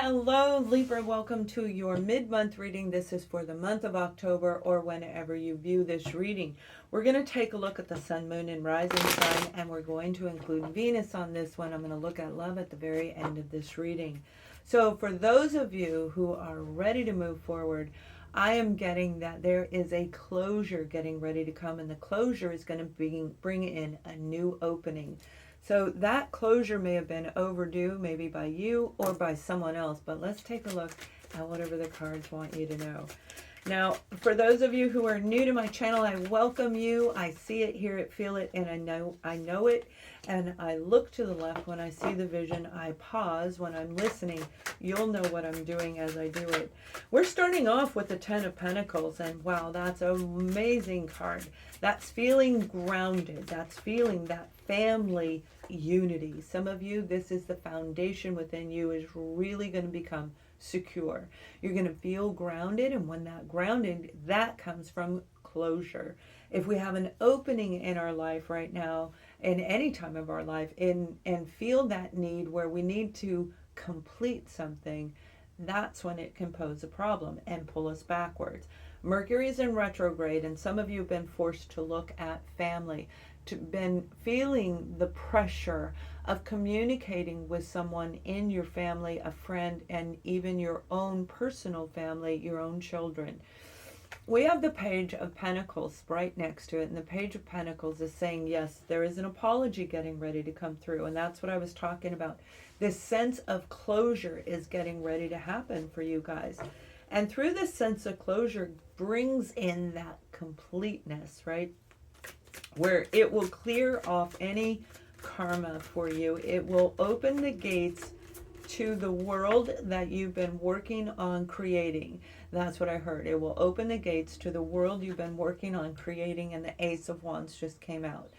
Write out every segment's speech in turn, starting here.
Hello, Libra. Welcome to your mid-month reading. This is for the month of October or whenever you view this reading. We're going to take a look at the sun, moon, and rising sign, and we're going to include Venus on this one. I'm going to look at love at the very end of this reading. So for those of you who are ready to move forward, I am getting that there is a closure getting ready to come, and the closure is going to bring in a new opening. So that closure may have been overdue, maybe by you or by someone else, but let's take a look at whatever the cards want you to know. Now, for those of you who are new to my channel, I welcome you. I see it, hear it, feel it, and I know it. And I look to the left when I see the vision. I pause when I'm listening. You'll know what I'm doing as I do it. We're starting off with the Ten of Pentacles, and wow, that's an amazing card. That's feeling grounded. That's feeling that family unity. Some of you, this is the foundation within you is really going to become secure. You're going to feel grounded, and when that grounded, that comes from closure. If we have an opening in our life right now, in any time of our life, and feel that need where we need to complete something, that's when it can pose a problem and pull us backwards. Mercury is in retrograde, and some of you have been forced to look at family, been feeling the pressure of communicating with someone in your family, a friend, and even your own personal family, your own children. We have the Page of Pentacles right next to it, and the Page of Pentacles is saying, yes, there is an apology getting ready to come through, and that's what I was talking about. This sense of closure is getting ready to happen for you guys. And through this sense of closure brings in that completeness, right? Where it will clear off any karma for you. It will open the gates to the world that you've been working on creating. That's what I heard. It will open the gates to the world you've been working on creating, and the Ace of Wands just came out.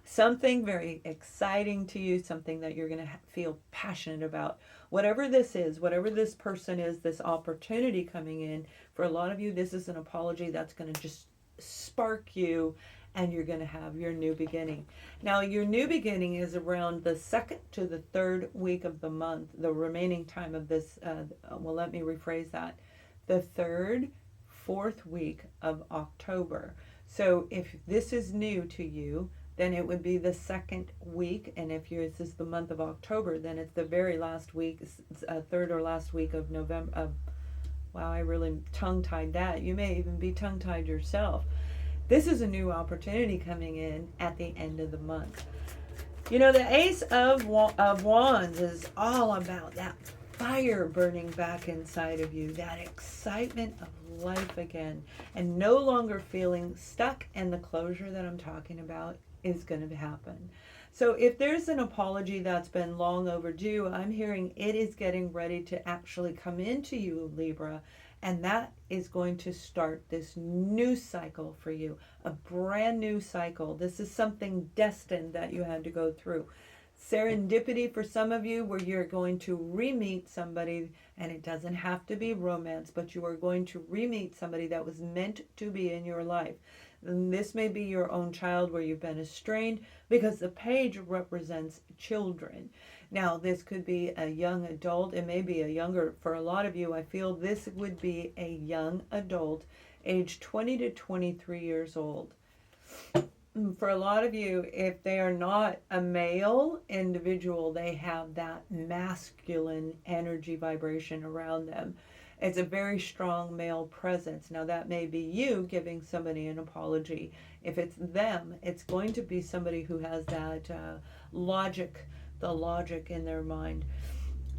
Something very exciting to you, something that you're going to feel passionate about. Whatever this is, whatever this person is, this opportunity coming in, for a lot of you, this is an apology that's going to just spark you, and you're going to have your new beginning. Now, your new beginning is around the 2nd to the 3rd week of the month, the remaining time of this, well, let me rephrase that, the 3rd, 4th week of October. So if this is new to you, then it would be the 2nd week, and if this is the month of October, then it's the very last week, 3rd or last week of November. Wow, I really tongue-tied that. You may even be tongue-tied yourself. This is a new opportunity coming in at the end of the month. You know, the Ace of Wands is all about that fire burning back inside of you, that excitement of life again, and no longer feeling stuck, and the closure that I'm talking about is going to happen. So if there's an apology that's been long overdue, I'm hearing it is getting ready to actually come into you, Libra, and that is going to start this new cycle for you, a brand new cycle. This is something destined that you had to go through. Serendipity for some of you, where you're going to re-meet somebody, and it doesn't have to be romance, but you are going to re-meet somebody that was meant to be in your life. And this may be your own child where you've been estranged, because the page represents children. Now, this could be a young adult. It may be a younger, for a lot of you, I feel this would be a young adult, age 20 to 23 years old. For a lot of you, if they are not a male individual, they have that masculine energy vibration around them. It's a very strong male presence. Now, that may be you giving somebody an apology. If it's them, it's going to be somebody who has that logic in their mind.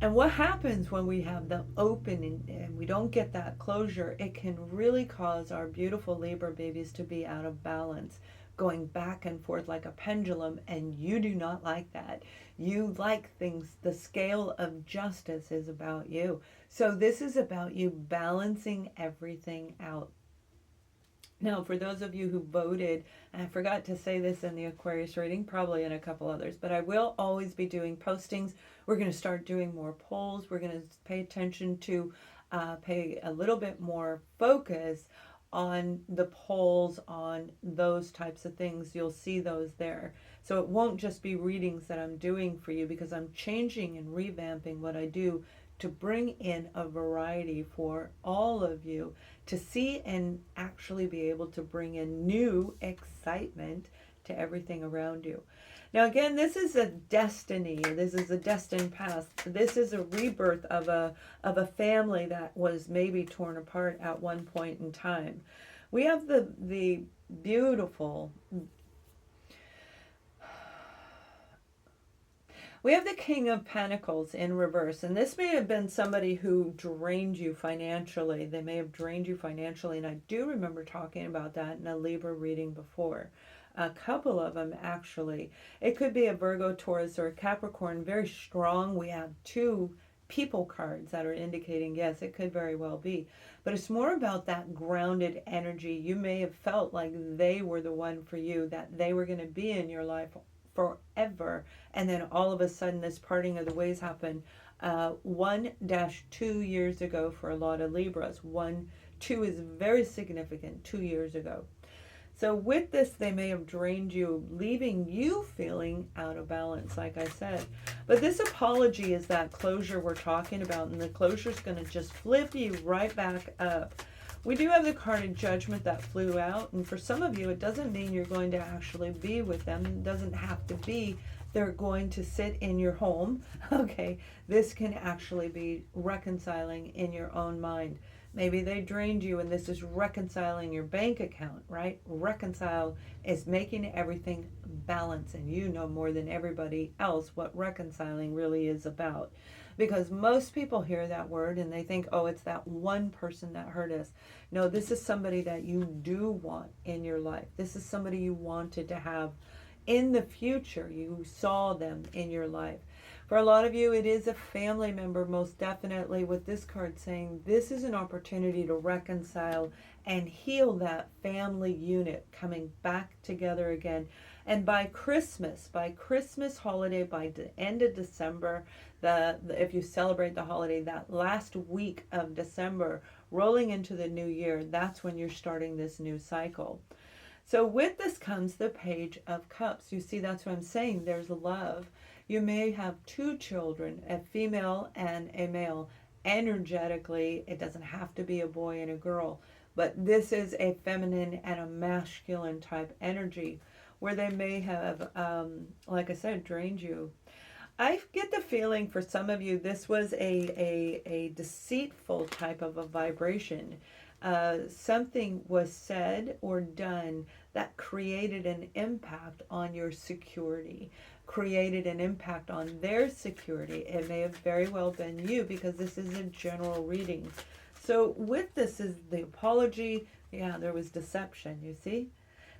And what happens when we have the open and we don't get that closure, it can really cause our beautiful Libra babies to be out of balance, going back and forth like a pendulum, and you do not like that. You like things, the scale of justice is about you. So this is about you balancing everything out. Now, for those of you who voted, and I forgot to say this in the Aquarius reading, probably in a couple others, but I will always be doing postings. We're going to start doing more polls. We're going to pay attention to, pay a little bit more focus on the polls, on those types of things. You'll see those there. So it won't just be readings that I'm doing for you, because I'm changing and revamping what I do to bring in a variety for all of you to see and actually be able to bring in new excitement to everything around you. Now again, this is a destiny. This is a destined past. This is a rebirth of a family that was maybe torn apart at one point in time. We have the beautiful, we have the King of Pentacles in reverse, and this may have been somebody who drained you financially. They may have drained you financially, and I do remember talking about that in a Libra reading before. A couple of them, actually. It could be a Virgo, Taurus, or a Capricorn, very strong. We have two people cards that are indicating, yes, it could very well be. But it's more about that grounded energy. You may have felt like they were the one for you, that they were going to be in your life forever, and then all of a sudden this parting of the ways happened 1-2 years ago for a lot of Libras. 2 is very significant, 2 years ago. So with this, they may have drained you, leaving you feeling out of balance, like I said. But this apology is that closure we're talking about, and the closure is going to just flip you right back up. We do have the card of Judgment that flew out, and for some of you, it doesn't mean you're going to actually be with them. It doesn't have to be they're going to sit in your home. Okay, this can actually be reconciling in your own mind. Maybe they drained you, and this is reconciling your bank account, right? Reconcile is making everything balance, and you know more than everybody else what reconciling really is about. Because most people hear that word and they think, oh, it's that one person that hurt us. No, this is somebody that you do want in your life. This is somebody you wanted to have in the future. You saw them in your life. For a lot of you, it is a family member, most definitely, with this card saying this is an opportunity to reconcile and heal that family unit coming back together again. And by Christmas holiday, by the end of December, if you celebrate the holiday, that last week of December, rolling into the new year, that's when you're starting this new cycle. So with this comes the Page of Cups. You see, that's what I'm saying. There's love. You may have 2 children, a female and a male. Energetically, it doesn't have to be a boy and a girl, but this is a feminine and a masculine type energy where they may have, like I said, drained you. I get the feeling for some of you, this was a deceitful type of a vibration. Something was said or done that created an impact on your security, created an impact on their security. It may have very well been you, because this is a general reading. So with this is the apology. Yeah, there was deception, you see?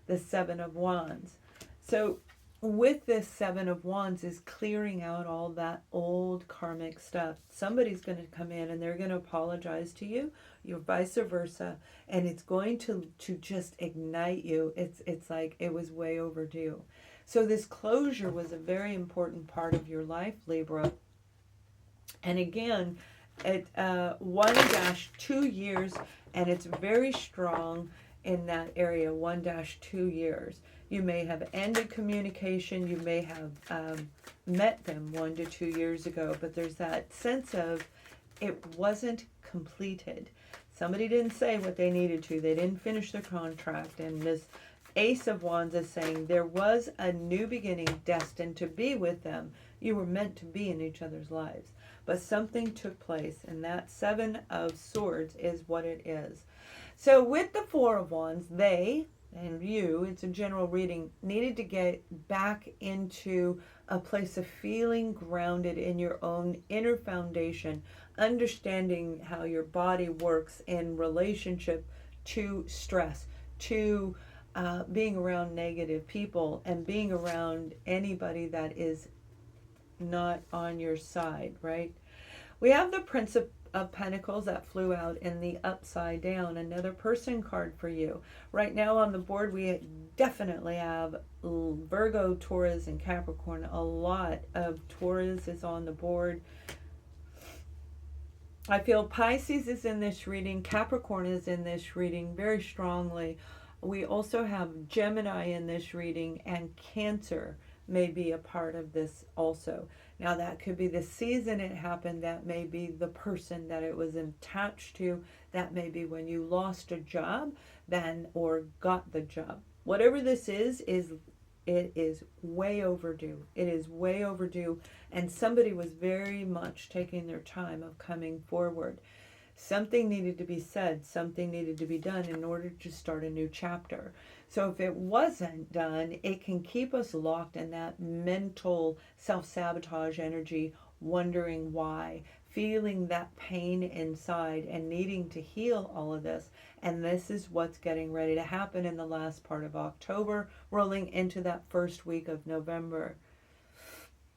The 7 of Wands. So with this 7 of Wands is clearing out all that old karmic stuff. Somebody's going to come in and they're going to apologize to you, you're vice versa, and it's going to just ignite you. It's like it was way overdue. So this closure was a very important part of your life, Libra. And again, at 1-2 years, and it's very strong in that area, 1-2 years. You may have ended communication. You may have met them 1 to 2 years ago, but there's that sense of it wasn't completed. Somebody didn't say what they needed to. They didn't finish their contract. And this Ace of Wands is saying there was a new beginning destined to be with them. You were meant to be in each other's lives. But something took place, and that 7 of Swords is what it is. So with the 4 of Wands, they and you, it's a general reading, needed to get back into a place of feeling grounded in your own inner foundation, understanding how your body works in relationship to stress, to being around negative people, and being around anybody that is not on your side, right? We have the Prince of Pentacles that flew out in the upside down, another person card for you. Right now on the board, we definitely have Virgo, Taurus, and Capricorn. A lot of Taurus is on the board. I feel Pisces is in this reading. Capricorn is in this reading very strongly. We also have Gemini in this reading, and Cancer. may be a part of this also. Now that could be the season it happened, that may be the person that it was attached to, that may be when you lost a job then or got the job. Whatever this is it is way overdue. It is way overdue, and somebody was very much taking their time of coming forward. Something needed to be said, something needed to be done in order to start a new chapter. So if it wasn't done, it can keep us locked in that mental self-sabotage energy, wondering why, feeling that pain inside and needing to heal all of this. And this is what's getting ready to happen in the last part of October, rolling into that first week of November.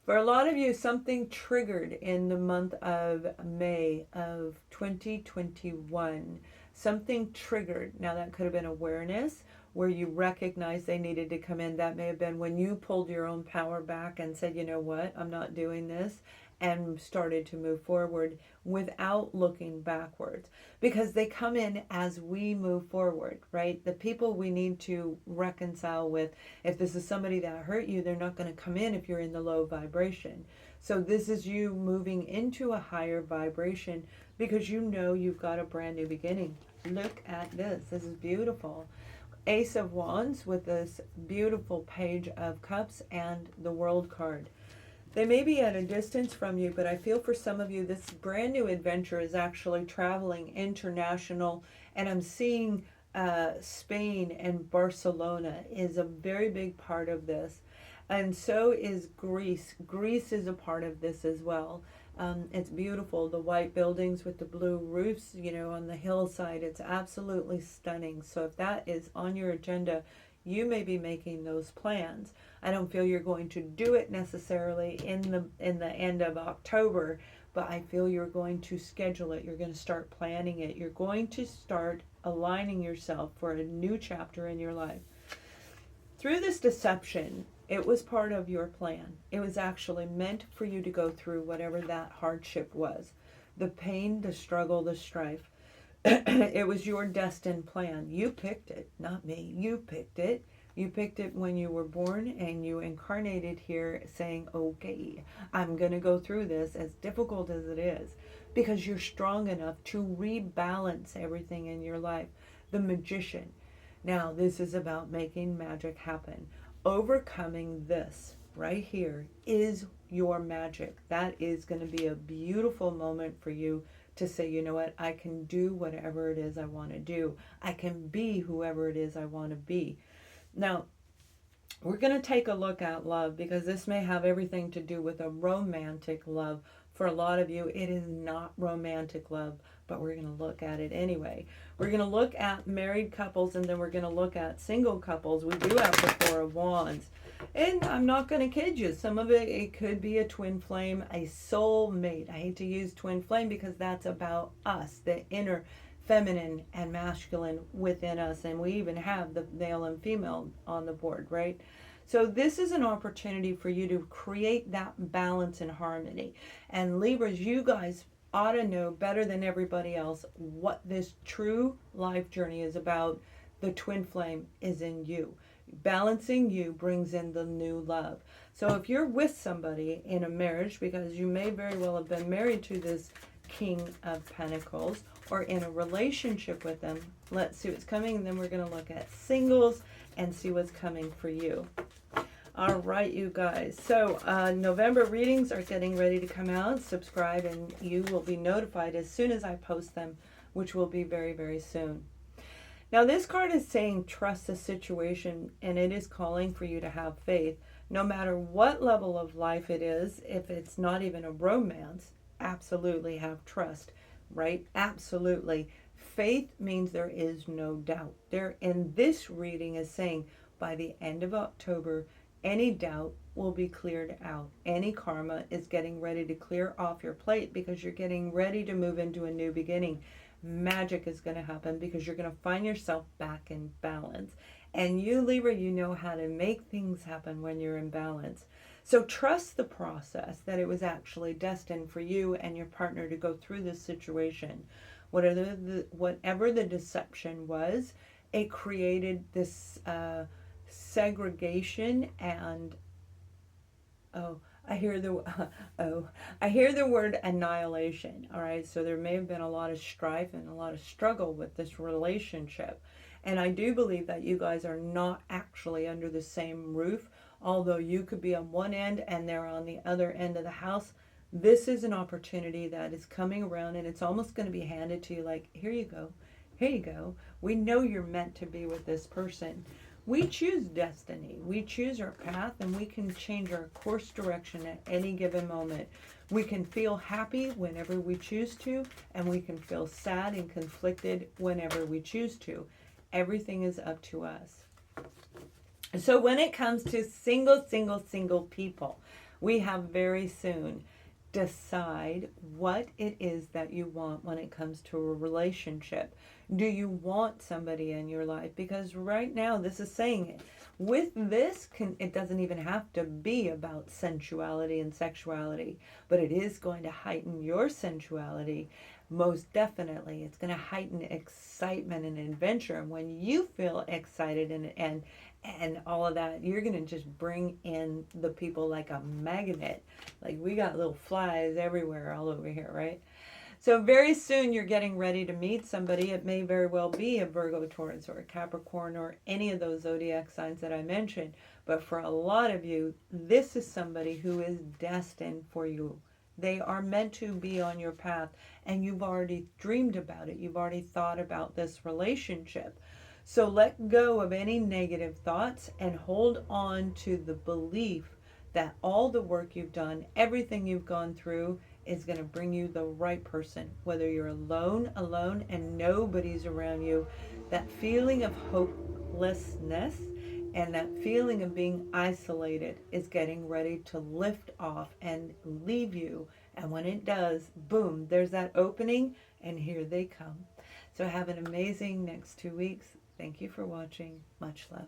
For a lot of you, something triggered in the month of May of 2021. Something triggered. Now that could have been awareness, where you recognized they needed to come in. That may have been when you pulled your own power back and said, you know what, I'm not doing this, and started to move forward without looking backwards, because they come in as we move forward, right? The people we need to reconcile with, if this is somebody that hurt you, they're not going to come in if you're in the low vibration. So this is you moving into a higher vibration, because you know you've got a brand new beginning. Look at this. This is beautiful. Ace of Wands with this beautiful Page of Cups and the World card. They may be at a distance from you, but I feel for some of you, this brand new adventure is actually traveling international. And I'm seeing Spain and Barcelona is a very big part of this. And so is Greece. Greece is a part of this as well. It's beautiful. The white buildings with the blue roofs, you know, on the hillside. It's absolutely stunning. So if that is on your agenda, you may be making those plans. I don't feel you're going to do it necessarily in the end of October, but I feel you're going to schedule it. You're going to start planning it. You're going to start aligning yourself for a new chapter in your life. Through this deception, it was part of your plan. It was actually meant for you to go through whatever that hardship was. The pain, the struggle, the strife. It was your destined plan. You picked it, not me. You picked it. You picked it when you were born, and you incarnated here saying, okay, I'm going to go through this, as difficult as it is, because you're strong enough to rebalance everything in your life. The Magician. Now, this is about making magic happen. Overcoming this right here is your magic. That is going to be a beautiful moment for you to say, you know what, I can do whatever it is I want to do. I can be whoever it is I want to be. Now, we're going to take a look at love, because this may have everything to do with a romantic love. For a lot of you, it is not romantic love, but we're going to look at it anyway. We're going to look at married couples, and then we're going to look at single couples. We do have the Four of Wands. And I'm not going to kid you. Some of it could be a twin flame, a soul mate. I hate to use twin flame because that's about us, the inner feminine and masculine within us. And we even have the male and female on the board, right? So this is an opportunity for you to create that balance and harmony. And Libras, you guys ought to know better than everybody else what this true life journey is about. The twin flame is in you. Balancing you brings in the new love. So if you're with somebody in a marriage, because you may very well have been married to this King of Pentacles, or in a relationship with them, let's see what's coming, and then we're going to look at singles and see what's coming for you. All right, you guys. So November readings are getting ready to come out. Subscribe and you will be notified as soon as I post them, which will be very, very soon. Now, this card is saying trust the situation, and it is calling for you to have faith. No matter what level of life it is, if it's not even a romance, absolutely have trust, right? Absolutely. Faith means there is no doubt. There, in this reading is saying by the end of October, any doubt will be cleared out. Any karma is getting ready to clear off your plate, because you're getting ready to move into a new beginning. Magic is going to happen, because you're going to find yourself back in balance. And you, Libra, you know how to make things happen when you're in balance. So trust the process, that it was actually destined for you and your partner to go through this situation. Whatever the deception was, it created this segregation and Oh, I hear the I hear the word annihilation. All right, so there may have been a lot of strife and a lot of struggle with this relationship, and I do believe that you guys are not actually under the same roof. Although you could be on one end and they're on the other end of the house, this is an opportunity that is coming around, and it's almost going to be handed to you like, here you go, here you go. We know you're meant to be with this person. We choose destiny. We choose our path, and we can change our course direction at any given moment. We can feel happy whenever we choose to, and we can feel sad and conflicted whenever we choose to. Everything is up to us. So when it comes to single people, we have very soon decide what it is that you want when it comes to a relationship. Do you want somebody in your life? Because right now, this is saying it. With this, it doesn't even have to be about sensuality and sexuality, but it is going to heighten your sensuality. Most definitely, it's going to heighten excitement and adventure. And when you feel excited and all of that, you're going to just bring in the people like a magnet. Like, we got little flies everywhere all over here, right? So very soon you're getting ready to meet somebody. It may very well be a Virgo, Taurus, or a Capricorn, or any of those zodiac signs that I mentioned. But for a lot of you, this is somebody who is destined for you. They are meant to be on your path, and you've already dreamed about it. You've already thought about this relationship. So let go of any negative thoughts and hold on to the belief that all the work you've done, everything you've gone through, is going to bring you the right person. Whether you're alone, and nobody's around you, that feeling of hopelessness and that feeling of being isolated is getting ready to lift off and leave you. And when it does, boom, there's that opening, and here they come. So have an amazing next 2 weeks. Thank you for watching. Much love.